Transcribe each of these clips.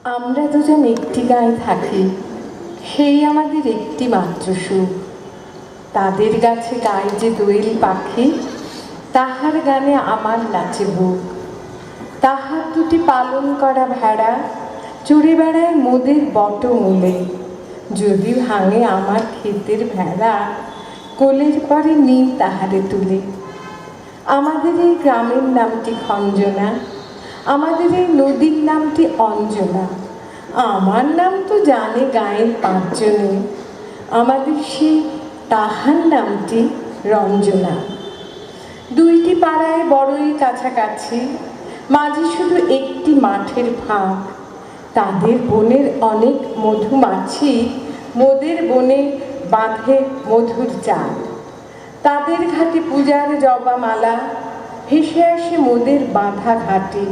আমরা দুজন একটি গায়ে থাকি, সেই আমাদের একটি মাত্র সুখ। তাদের গাছে গায়ে যে দোয়েল পাখি, তাহার গানে আমার নাচে বুক। তাহার দুটি পালন করা ভেড়া চড়ে বেড়ায় মোদের বটমূলে। যদি ভাঙে আমার ক্ষেতের ভেড়া, কোলের পরে নিই তাহারে তুলে। আমাদের এই গ্রামের নামটি খঞ্জনা, আমাদের এই নদীর নামটি অঞ্জনা। আমার নাম তো জানে গায়ের পাঁচজনে, আমাদের সেই তাহার নামটি রঞ্জনা। দুইটি পাড়ায় বড়ই কাছাকাছি, মাঝে শুধু একটি মাঠের ফাঁক। তাদের বনের অনেক মধুমাছি মোদের বনে বাঁধে মধুর চাল। তাদের ঘাটে পূজার জবা মালা ভেসে আসে মোদের বাঁধা ঘাটে।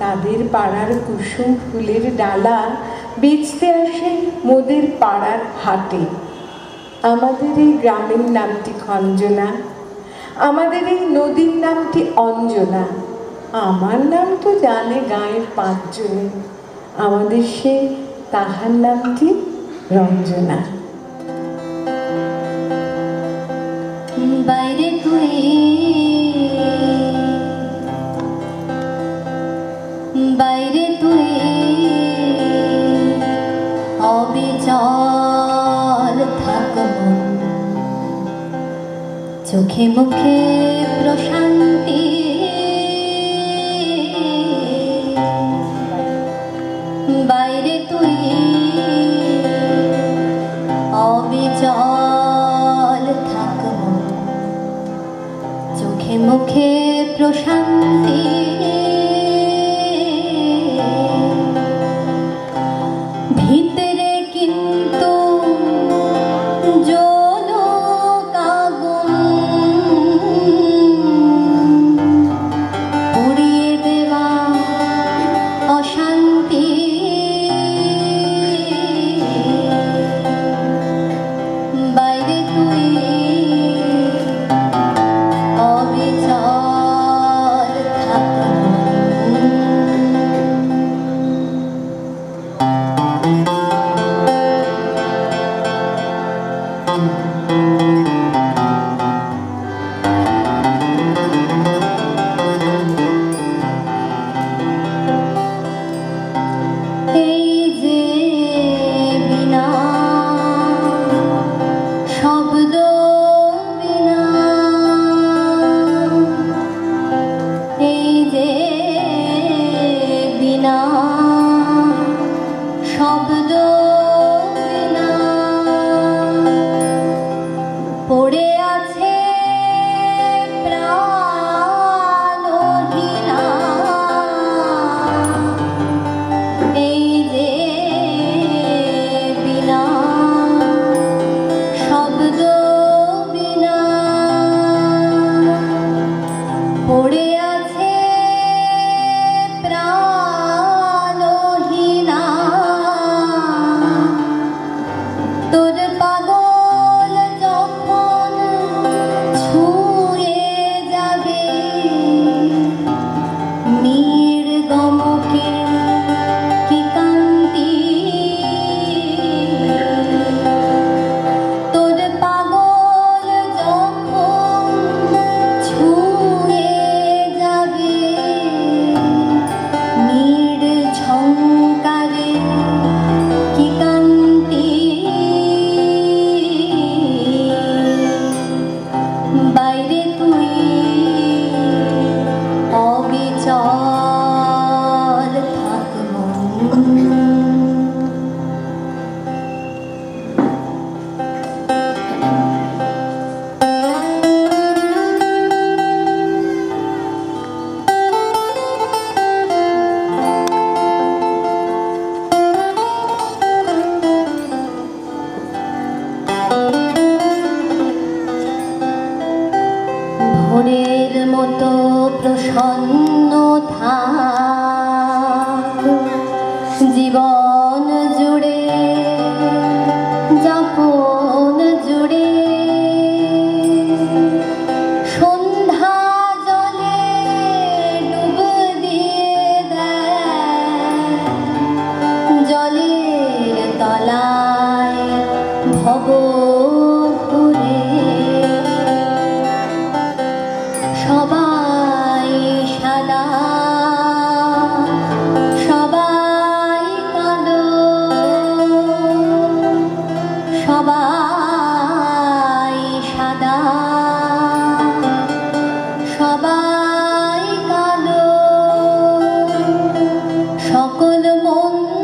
তাদের পাড়ার কুসুম ফুলের ডালা বেচতে আসে মোদের পাড়ার হাটে। আমাদের এই গ্রামের নামটি খঞ্জনা, আমাদের এই নদীর নামটি অঞ্জনা। আমার নাম তো জানে গায়ের পাঁচজনে, আমাদের সেই তাহার নামটি রঞ্জনা। বাইরে তুই বাইরে তুই অবিচল থাক মন, চোখে মুখে প্রশান্তি। বাইরে তুই অবিচল থাক মন, চোখে মুখে প্রশান্তি। ভিতরে কিন্তু জ্বলক আগুন, পুড়িয়ে দেওয়া অশান্তি। বাইরে তুই অবিচল থাক মন। এই যে বিনা শব্দ বিনা, এই যে বিনা শব্দ বিনা, পড়ে আছে প্রাণহীনা। এই যে বিনা শব্দ বিনা, পড়ে আছে প্রাণহীনা। তোর পাগল যখন ছুঁয়ে যাবে নির্গমকে কি কান্তি। তোর পাগল যখন ছুঁয়ে যাবে নির্ঝংকারে কি কান্তি। বাইরে তুই অবিচল থাক মন। ভোরের মতো প্রসন্ন থাক জীবন জুড়ে, যাপন জুড়ে। সন্ধ্যা জলে ডুব দিয়ে দেয় মন